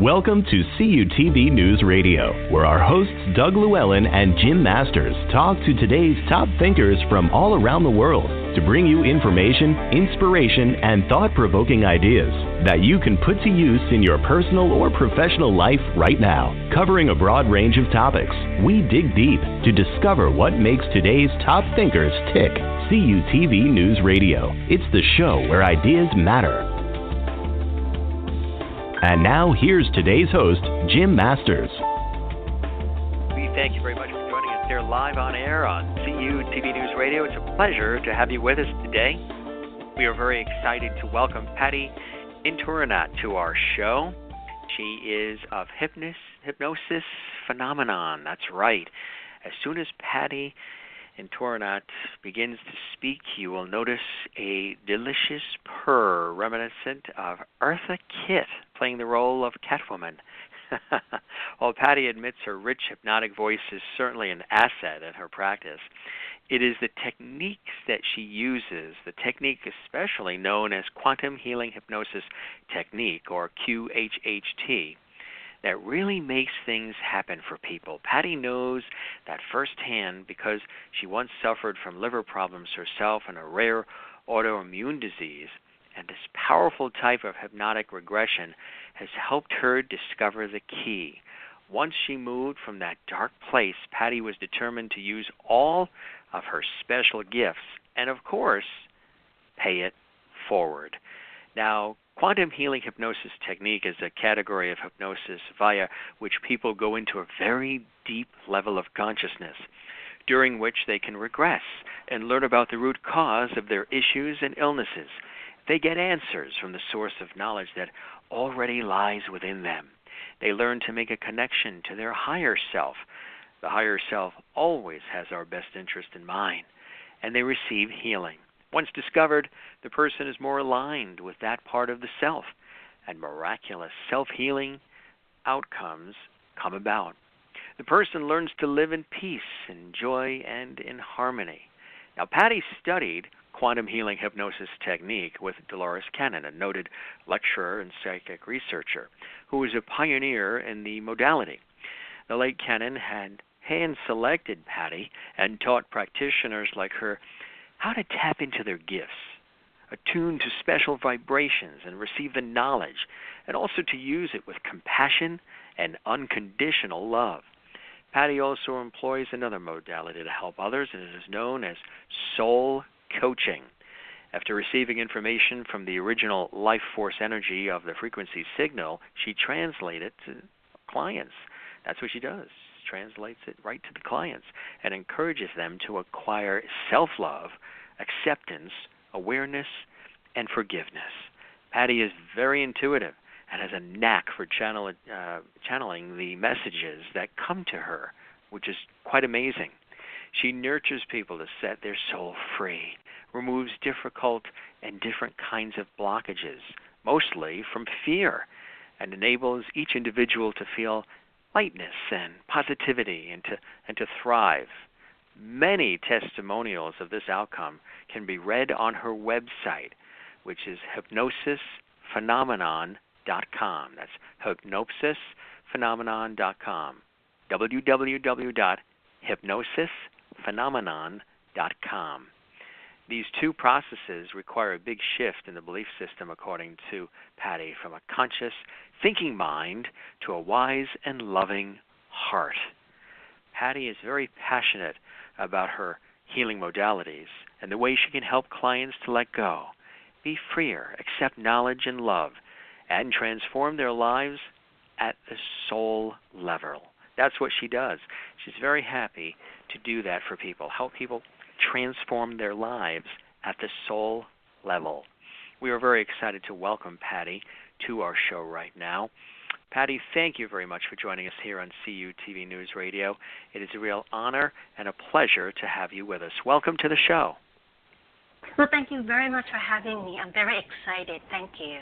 Welcome to CUTV News Radio, where our hosts Doug Llewellyn and Jim Masters talk to today's top thinkers from all around the world to bring you information, inspiration, and thought-provoking ideas that you can put to use in your personal or professional life right now. Covering a broad range of topics, we dig deep to discover what makes today's top thinkers tick. CUTV News Radio. It's the show where ideas matter. And now, here's today's host, Jim Masters. We thank you very much for joining us here live on air on CUTV News Radio. It's a pleasure to have you with us today. We are very excited to welcome Patti Intoranat to our show. She is of Hypnosis Phenomenon. That's right. As soon as Patti Intoranat begins to speak, you will notice a delicious purr reminiscent of Eartha Kitt playing the role of Catwoman. While Patti admits her rich hypnotic voice is certainly an asset in her practice, it is the techniques that she uses, the technique especially known as Quantum Healing Hypnosis Technique, or QHHT, that really makes things happen for people. Patti knows that firsthand because she once suffered from liver problems herself and a rare autoimmune disease, and this powerful type of hypnotic regression has helped her discover the key. Once she moved from that dark place, Patti was determined to use all of her special gifts and, of course, pay it forward. Now, Quantum Healing Hypnosis Technique is a category of hypnosis via which people go into a very deep level of consciousness, during which they can regress and learn about the root cause of their issues and illnesses. They get answers from the source of knowledge that already lies within them. They learn to make a connection to their higher self. The higher self always has our best interest in mind, and they receive healing. Once discovered, the person is more aligned with that part of the self, and miraculous self-healing outcomes come about. The person learns to live in peace, in joy, and in harmony. Now, Patti studied Quantum Healing Hypnosis Technique with Dolores Cannon, a noted lecturer and psychic researcher who was a pioneer in the modality. The late Cannon had hand-selected Patti and taught practitioners like her how to tap into their gifts, attune to special vibrations and receive the knowledge, and also to use it with compassion and unconditional love. Patti also employs another modality to help others, and it is known as soul coaching. After receiving information from the original life force energy of the frequency signal, she translates it to clients. That's what she does. Translates it right to the clients and encourages them to acquire self-love, acceptance, awareness, and forgiveness. Patti is very intuitive and has a knack for channeling the messages that come to her, which is quite amazing. She nurtures people to set their soul free, removes difficult and different kinds of blockages, mostly from fear, and enables each individual to feel lightness and positivity and to thrive. Many testimonials of this outcome can be read on her website, which is hypnosisphenomenon.com. That's hypnosisphenomenon.com. www.hypnosisphenomenon.com. These two processes require a big shift in the belief system, according to Patti, from a conscious, thinking mind to a wise and loving heart. Patti is very passionate about her healing modalities and the way she can help clients to let go, be freer, accept knowledge and love, and transform their lives at the soul level. That's what she does. She's very happy to do that for people, help people transform their lives at the soul level. We are very excited to welcome Patti to our show right now. Patti, thank you very much for joining us here on CUTV News Radio. It is a real honor and a pleasure to have you with us. Welcome to the show. Well, thank you very much for having me. I'm very excited. Thank you.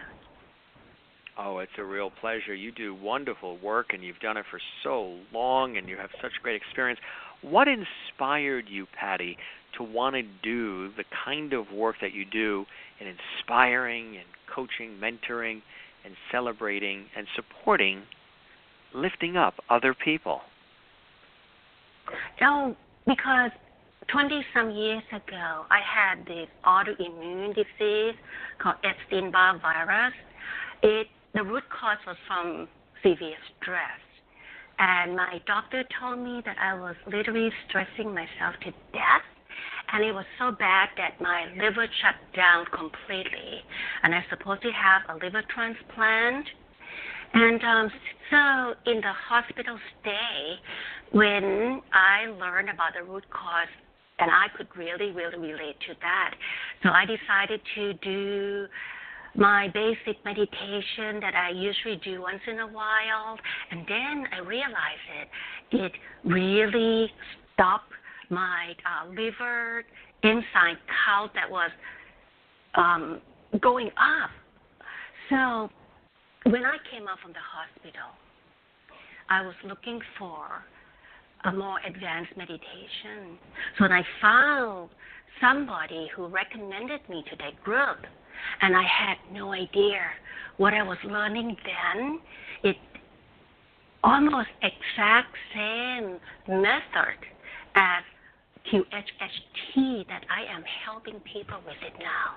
Oh, it's a real pleasure. You do wonderful work, and you've done it for so long, and you have such great experience. What inspired you, Patti, to want to do the kind of work that you do in inspiring and coaching, mentoring, and celebrating and supporting, lifting up other people? Oh, because 20-some years ago, I had this autoimmune disease called Epstein-Barr virus. The root cause was from severe stress. And my doctor told me that I was literally stressing myself to death. And it was so bad that my liver shut down completely. And I was supposed to have a liver transplant. And so in the hospital stay, when I learned about the root cause, and I could really, really relate to that, so I decided to do my basic meditation that I usually do once in a while, and then I realized it really stopped my liver enzyme count that was going up. So when I came out from the hospital, I was looking for a more advanced meditation. So when I found somebody who recommended me to that group, and I had no idea what I was learning then. It almost exact same method as QHHT that I am helping people with it now.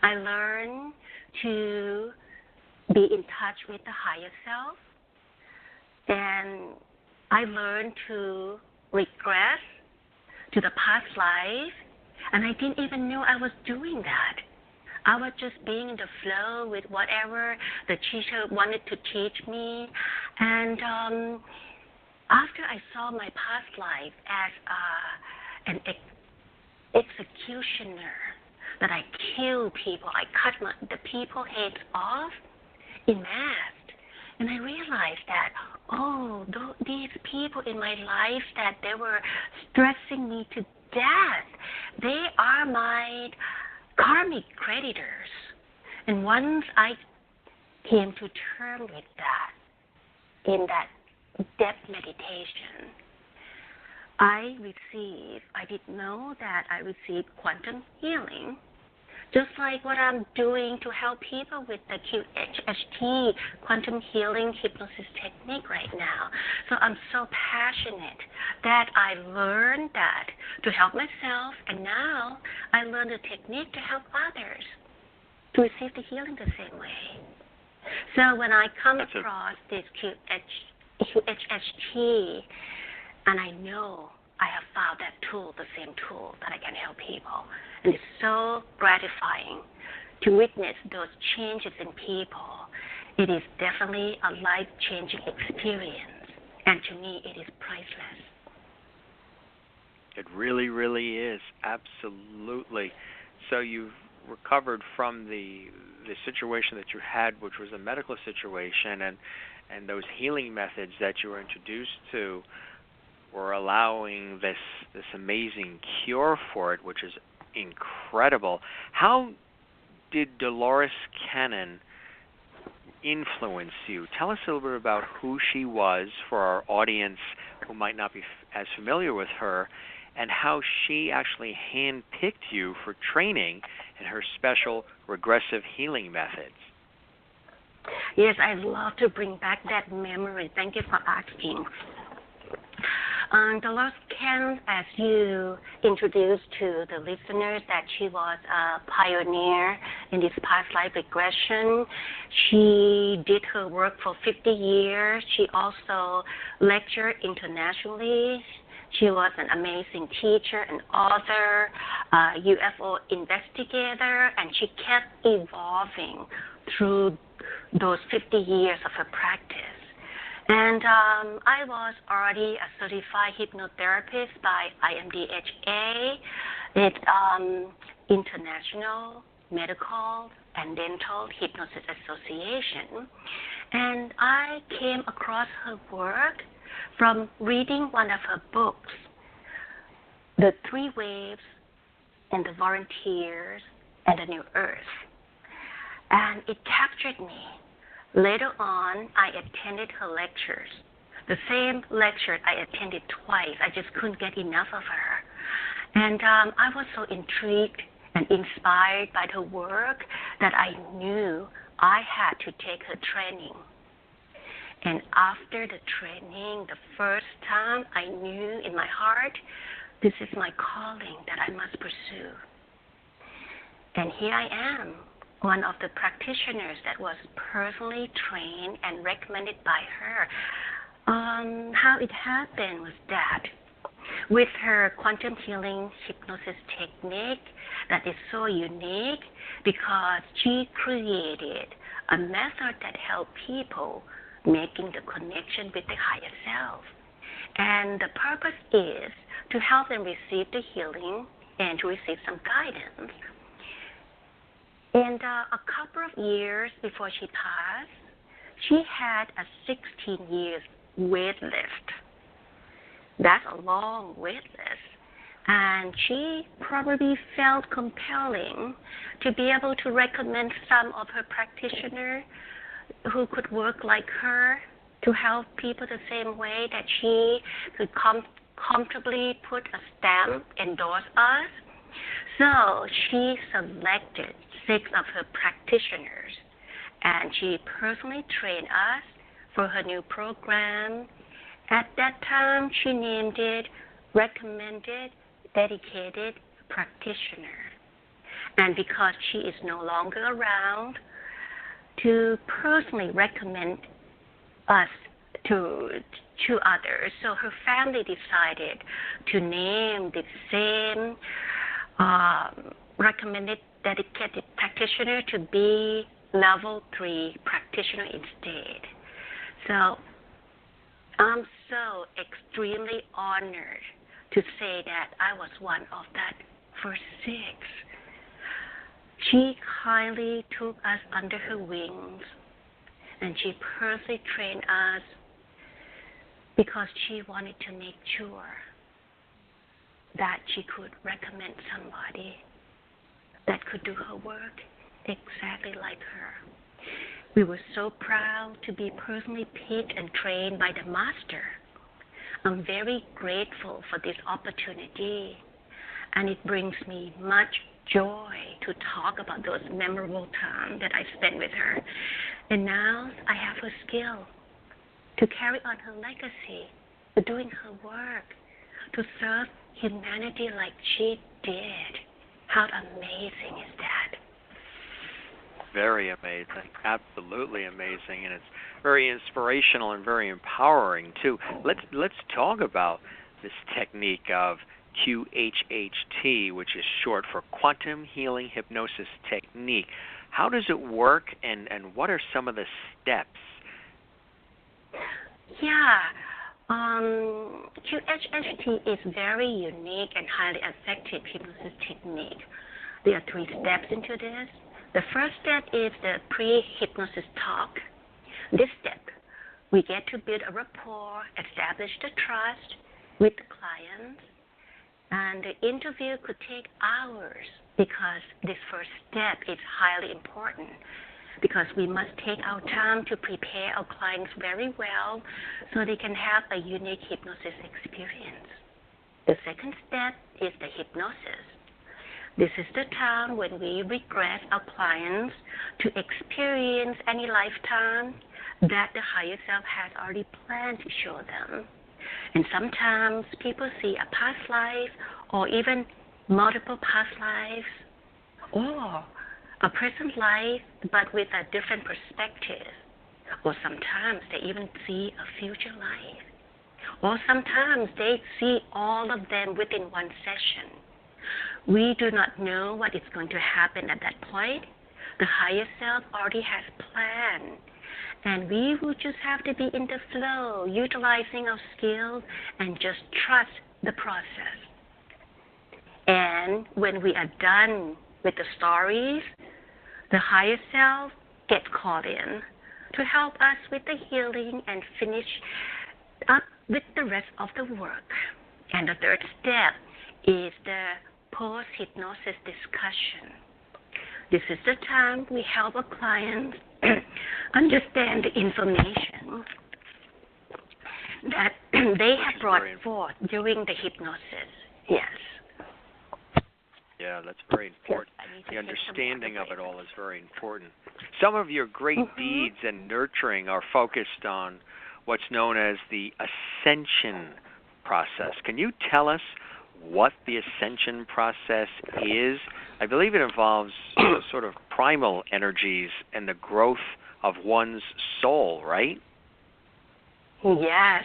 I learned to be in touch with the higher self, and I learned to regress to the past life, and I didn't even know I was doing that. I was just being in the flow with whatever the teacher wanted to teach me. And after I saw my past life as an executioner, that I kill people, I cut the people heads off in mass. And I realized that, these people in my life that they were stressing me to death, they are my karmic creditors. And once I came to terms with that, in that depth meditation, I didn't know that I received quantum healing, just like what I'm doing to help people with the QHHT, quantum healing hypnosis technique right now. So I'm so passionate that I learned that to help myself, and now I learned the technique to help others to receive the healing the same way. So when I come across this QHHT, and I know I have found that tool, the same tool that I can help people. And it's so gratifying to witness those changes in people. It is definitely a life-changing experience. And to me, it is priceless. It really, really is. Absolutely. So you've recovered from the situation that you had, which was a medical situation, and those healing methods that you were introduced to were allowing this amazing cure for it, which is incredible. How did Dolores Cannon influence you? Tell us a little bit about who she was for our audience who might not be as familiar with her, and how she actually handpicked you for training in her special regressive healing methods. Yes, I'd love to bring back that memory. Thank you for asking. Dolores Cannon, as you introduced to the listeners, that she was a pioneer in this past life regression. She did her work for 50 years. She also lectured internationally. She was an amazing teacher, an author, UFO investigator, and she kept evolving through those 50 years of her practice. And I was already a certified hypnotherapist by IMDHA. It's International Medical and Dental Hypnosis Association. And I came across her work from reading one of her books, The Three Waves and the Volunteers and the New Earth. And it captured me. Later on, I attended her lectures. The same lecture I attended twice. I just couldn't get enough of her. And I was so intrigued and inspired by her work that I knew I had to take her training. And after the training, the first time I knew in my heart, this is my calling that I must pursue. And here I am, one of the practitioners that was personally trained and recommended by her. How it happened was that with her quantum healing hypnosis technique that is so unique because she created a method that helped people making the connection with the higher self. And the purpose is to help them receive the healing and to receive some guidance. And a couple of years before she passed, she had a 16 years wait list. That's a long wait list. And she probably felt compelling to be able to recommend some of her practitioners who could work like her to help people the same way that she could comfortably put a stamp, endorse us. So she selected 6 of her practitioners, and she personally trained us for her new program. At that time, she named it Recommended Dedicated Practitioner. And because she is no longer around to personally recommend us to others, so her family decided to name the same recommended dedicated practitioner to be level 3 practitioner instead. So I'm so extremely honored to say that I was one of that first 6. She kindly took us under her wings, and she personally trained us because she wanted to make sure that she could recommend somebody that could do her work exactly like her. We were so proud to be personally picked and trained by the master. I'm very grateful for this opportunity, and it brings me much joy to talk about those memorable times that I spent with her. And now I have her skill to carry on her legacy, to doing her work, to serve humanity like she did. How amazing is that? Very amazing, absolutely amazing, and it's very inspirational and very empowering too. Let's talk about this technique of QHHT, which is short for Quantum Healing Hypnosis Technique. How does it work, and what are some of the steps? Yeah, QHHT is very unique and highly effective hypnosis technique. There are 3 steps into this. The first step is the pre-hypnosis talk. This step, we get to build a rapport, establish the trust with the client, and the interview could take hours because this first step is highly important because we must take our time to prepare our clients very well so they can have a unique hypnosis experience. The second step is the hypnosis. This is the time when we request our clients to experience any lifetime that the higher self has already planned to show them. And sometimes people see a past life or even multiple past lives or a present life but with a different perspective. Or sometimes they even see a future life. Or sometimes they see all of them within one session. We do not know what is going to happen at that point. The higher self already has planned. And we will just have to be in the flow, utilizing our skills and just trust the process. And when we are done with the stories, the higher self gets called in to help us with the healing and finish up with the rest of the work. And the third step is the post-hypnosis discussion. This is the time we help our clients understand the information that they have brought forth during the hypnosis. Yes. Yeah, that's very important. The understanding of it all is very important. Some of your great deeds and nurturing are focused on what's known as the ascension process. Can you tell us what the ascension process is? I believe it involves sort of primal energies and the growth of one's soul, right? Yes,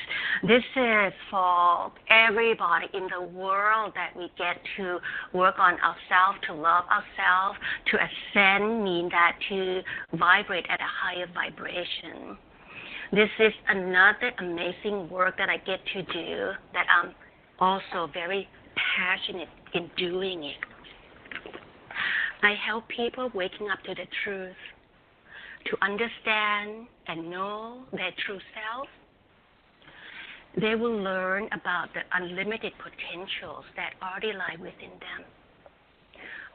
this is for everybody in the world that we get to work on ourselves, to love ourselves. To ascend means that to vibrate at a higher vibration. This is another amazing work that I get to do that I'm also very passionate in doing it. I help people waking up to the truth, to understand and know their true self. They will learn about the unlimited potentials that already lie within them.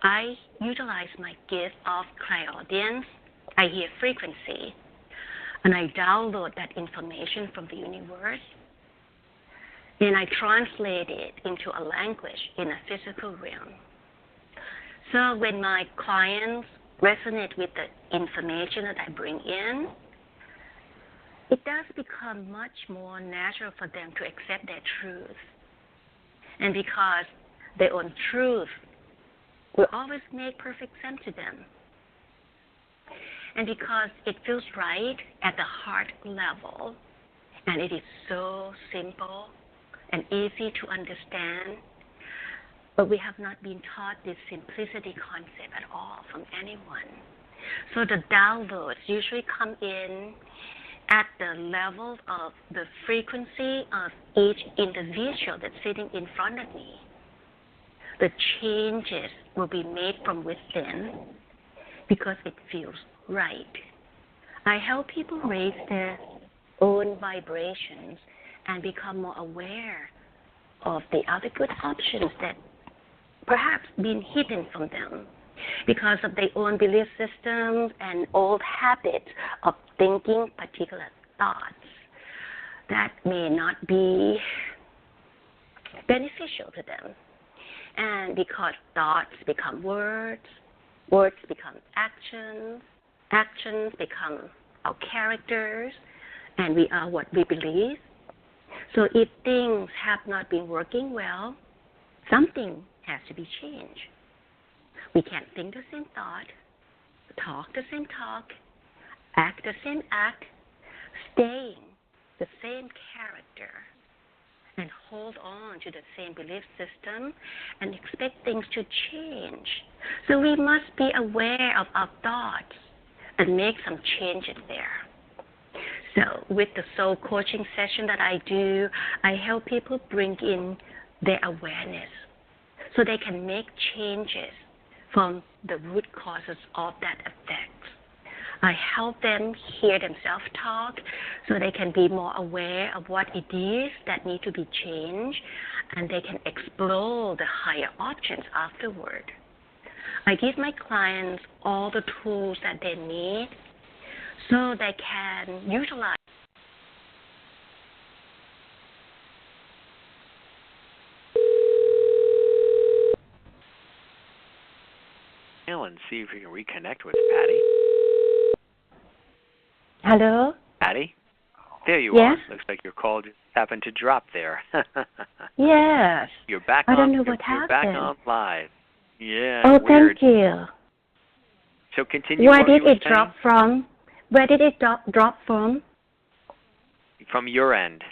I utilize my gift of clairaudience. I hear frequency, and I download that information from the universe, and I translate it into a language in a physical realm. So when my clients resonate with the information that I bring in, it does become much more natural for them to accept their truth. And because their own truth will always make perfect sense to them. And because it feels right at the heart level, and it is so simple and easy to understand, but we have not been taught this simplicity concept at all from anyone. So the downloads usually come in at the level of the frequency of each individual that's sitting in front of me. The changes will be made from within because it feels right. I help people raise their own vibrations and become more aware of the other good options that perhaps been hidden from them because of their own belief systems and old habits of thinking particular thoughts that may not be beneficial to them. And because thoughts become words, words become actions, actions become our characters, and we are what we believe. So if things have not been working well, something has to be changed. We can't think the same thought, talk the same talk, act the same act, staying the same character, and hold on to the same belief system and expect things to change. So we must be aware of our thoughts and make some changes there. So with the soul coaching session that I do, I help people bring in their awareness so they can make changes from the root causes of that effect. I help them hear themselves talk so they can be more aware of what it is that need to be changed, and they can explore the higher options afterward. I give my clients all the tools that they need so they can utilize and see if we can reconnect with Patti. Hello? Patti? There you Yes? are. Looks like your call just happened to drop there. Yes. You're back I on. don't know what You're back happened. on live. Yeah. Oh, weird. thank you. So continue. Where what did you were it drop from? Where did it drop from? From your end.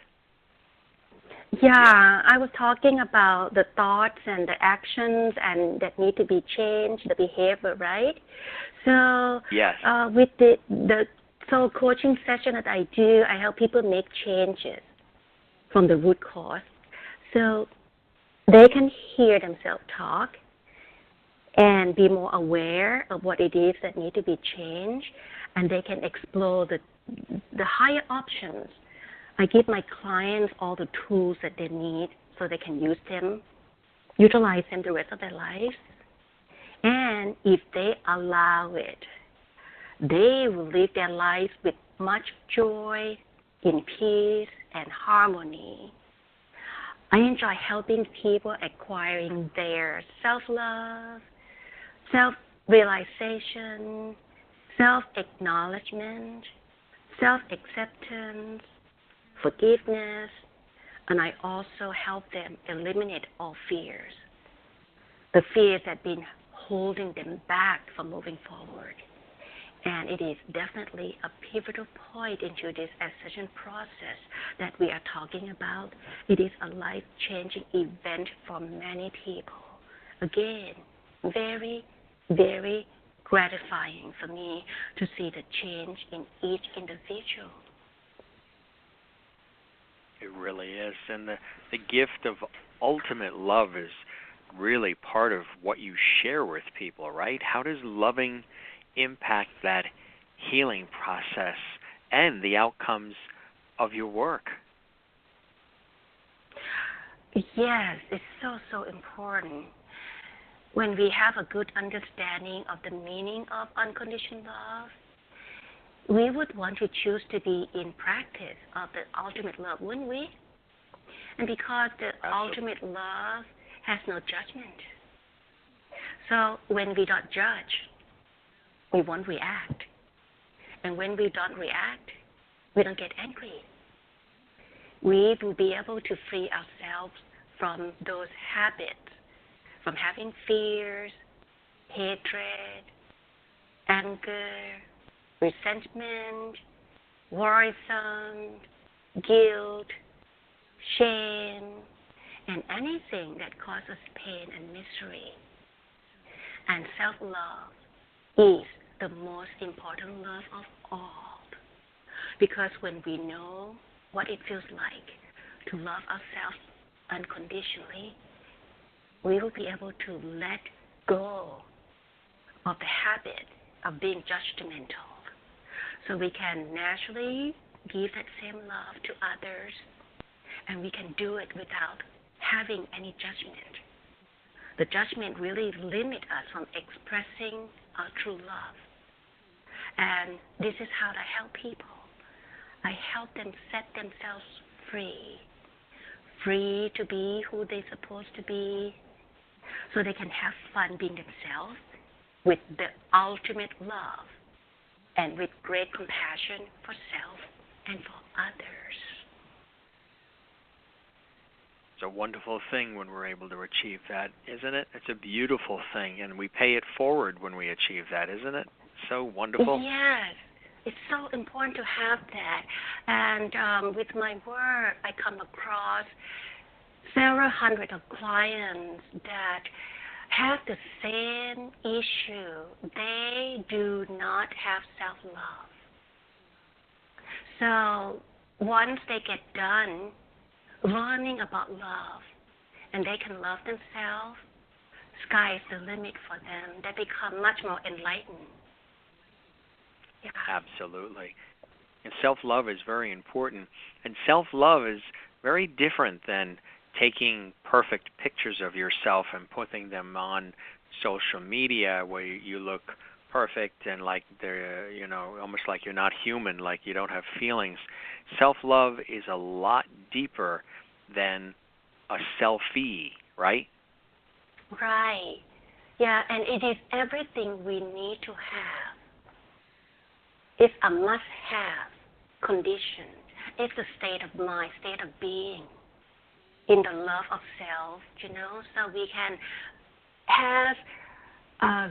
Yeah, I was talking about the thoughts and the actions and that need to be changed, the behavior, right? So Yes. With the soul coaching session that I do, I help people make changes from the root cause. So they can hear themselves talk and be more aware of what it is that need to be changed, and they can explore the higher options. I give my clients all the tools that they need so they can use them, utilize them the rest of their lives. And if they allow it, they will live their lives with much joy, in peace, and harmony. I enjoy helping people acquiring their self-love, self-realization, self-acknowledgement, self-acceptance, forgiveness, and I also help them eliminate all fears. The fears that have been holding them back from moving forward. And it is definitely a pivotal point into this ascension process that we are talking about. It is a life-changing event for many people. Again, very, very gratifying for me to see the change in each individual. It really is. And the gift of ultimate love is really part of what you share with people, right? How does loving impact that healing process and the outcomes of your work? Yes, it's so important. When we have a good understanding of the meaning of unconditional love, we would want to choose to be in practice of the ultimate love, wouldn't we? And because the ultimate love has no judgment. So when we don't judge, we won't react. And when we don't react, we don't get angry. We will be able to free ourselves from those habits, from having fears, hatred, anger, resentment, worrisome, guilt, shame, and anything that causes pain and misery. And self-love is the most important love of all. Because when we know what it feels like to love ourselves unconditionally, we will be able to let go of the habit of being judgmental. So we can naturally give that same love to others, and we can do it without having any judgment. The judgment really limits us from expressing our true love. And this is how I help people. I help them set themselves free to be who they're supposed to be, so they can have fun being themselves with the ultimate love and with great compassion for self and for others. It's a wonderful thing when we're able to achieve that, isn't it? It's a beautiful thing, and we pay it forward when we achieve that, isn't it? So wonderful. Yes. It's so important to have that. And with my work, I come across several hundred of clients that have the same issue. They do not have self-love. So once they get done learning about love and they can love themselves, sky is the limit for them. They become much more enlightened. Yeah. Absolutely. And self-love is very important. And self-love is very different than taking perfect pictures of yourself and putting them on social media where you look perfect and like they're, almost like you're not human, like you don't have feelings. Self-love is a lot deeper than a selfie, right? Right. Yeah, and it is everything we need to have. It's a must-have condition. It's a state of mind, state of being in the love of self, so we can have a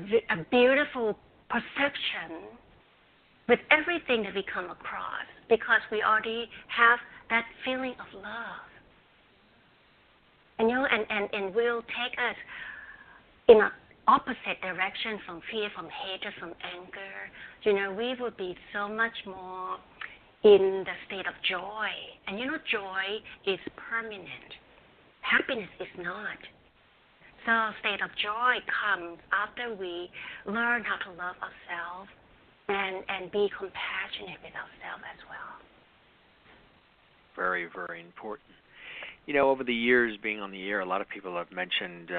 beautiful perception with everything that we come across because we already have that feeling of love. And, and will take us in an opposite direction from fear, from hatred, from anger. We would be so much more in the state of joy. And joy is permanent. Happiness is not. So state of joy comes after we learn how to love ourselves and be compassionate with ourselves as well. Very, very important. Over the years being on the air, a lot of people have mentioned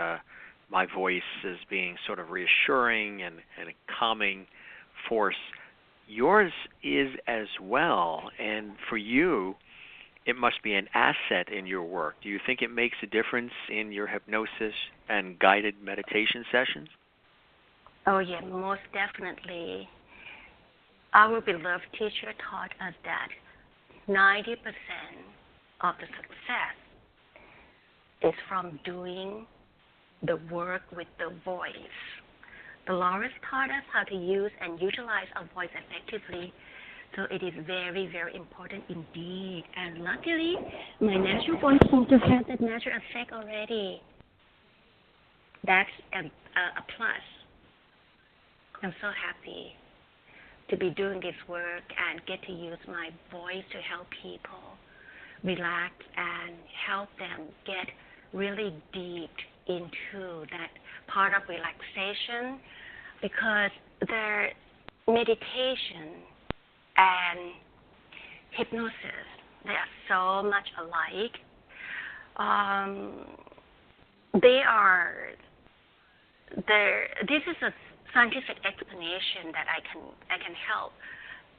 my voice as being sort of reassuring and a calming force. Yours is as well, and for you, it must be an asset in your work. Do you think it makes a difference in your hypnosis and guided meditation sessions? Oh, yeah, most definitely. Our beloved teacher taught us that 90% of the success is from doing the work with the voice. Dolores taught us how to use and utilize our voice effectively, so it is very, very important indeed. And luckily, my natural voice seems to have that natural effect already. That's a plus. I'm so happy to be doing this work and get to use my voice to help people relax and help them get really deep into that part of relaxation, because their meditation and hypnosis, they are so much alike. This is a scientific explanation that I can help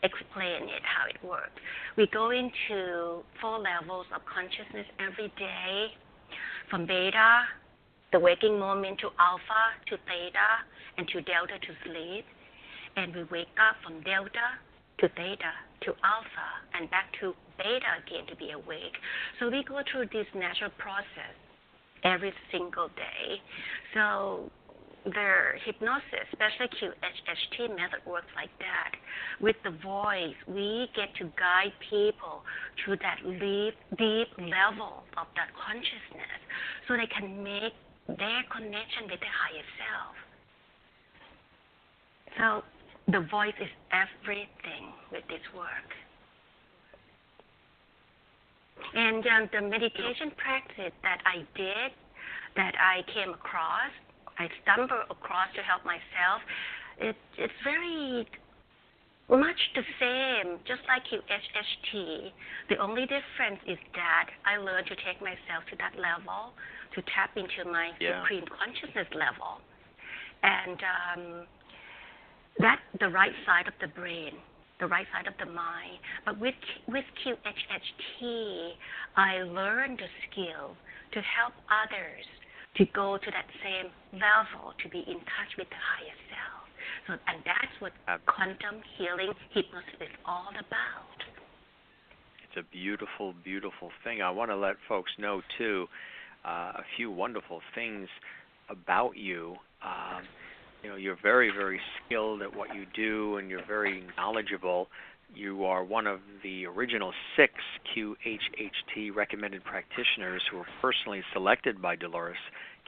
explain it, how it works. We go into 4 levels of consciousness every day, from beta, the waking moment, to alpha, to theta, and to delta, to sleep. And we wake up from delta to theta to alpha and back to beta again to be awake. So we go through this natural process every single day. So the hypnosis, especially QHHT method, works like that. With the voice, we get to guide people through that deep level of that consciousness so they can make their connection with the higher self. So the voice is everything with this work. And the meditation practice that I did, that I came across, I stumbled across to help myself, it's very much the same, just like QHHT. The only difference is that I learned to take myself to that level, to tap into my supreme consciousness level. And that's the right side of the brain, the right side of the mind. But with QHHT, I learned the skill to help others to go to that same level, to be in touch with the higher self. So, and that's what quantum healing hypnosis is all about. It's a beautiful, beautiful thing. I want to let folks know, too, a few wonderful things about you. You're very, very skilled at what you do, and you're very knowledgeable. You are one of the original 6 QHHT recommended practitioners who were personally selected by Dolores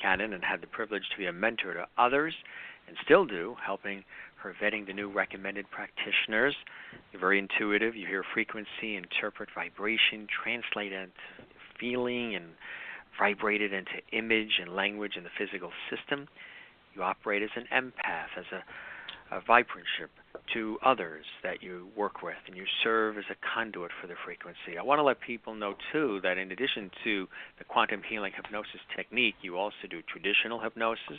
Cannon and had the privilege to be a mentor to others, and still do, helping her vetting the new recommended practitioners. You're very intuitive. You hear frequency, interpret vibration, translate it into feeling, and vibrate it into image and language in the physical system. You operate as an empath, as a vibrantship to others that you work with, and you serve as a conduit for the frequency. I want to let people know, too, that in addition to the quantum healing hypnosis technique, you also do traditional hypnosis,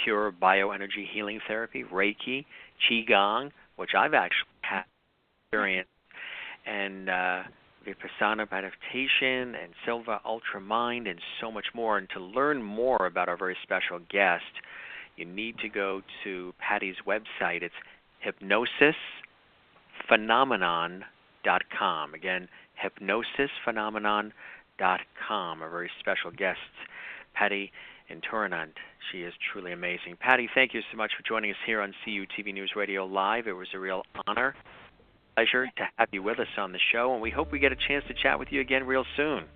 pure bioenergy healing therapy, Reiki, Qigong, which I've actually had experience, and Vipassana meditation, and Silva Ultra Mind, and so much more. And to learn more about our very special guest, you need to go to Patti's website. It's hypnosisphenomenon.com. Again, hypnosisphenomenon.com. Our very special guest, Patti Intoranat. She is truly amazing. Patti, thank you so much for joining us here on CUTV News Radio Live. It was a real honor, pleasure to have you with us on the show, and we hope we get a chance to chat with you again real soon.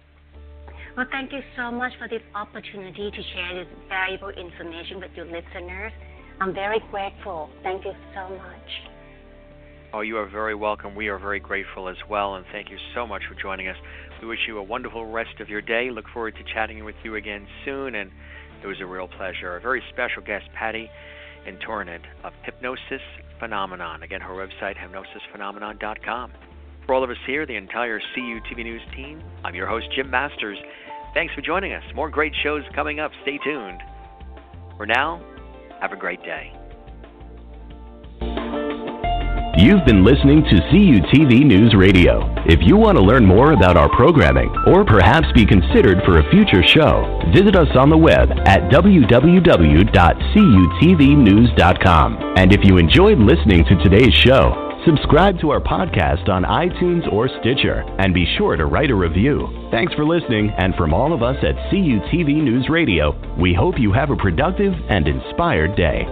Well, thank you so much for this opportunity to share this valuable information with your listeners. I'm very grateful. Thank you so much. Oh, you are very welcome. We are very grateful as well, and thank you so much for joining us. We wish you a wonderful rest of your day. Look forward to chatting with you again soon, and it was a real pleasure. Our very special guest, Patti Intoranat of Hypnosis Phenomenon. Again, her website, hypnosisphenomenon.com. For all of us here, the entire CUTV News team, I'm your host, Jim Masters. Thanks for joining us. More great shows coming up. Stay tuned. For now, have a great day. You've been listening to CUTV News Radio. If you want to learn more about our programming or perhaps be considered for a future show, visit us on the web at www.cutvnews.com. And if you enjoyed listening to today's show, subscribe to our podcast on iTunes or Stitcher, and be sure to write a review. Thanks for listening, and from all of us at CUTV News Radio, we hope you have a productive and inspired day.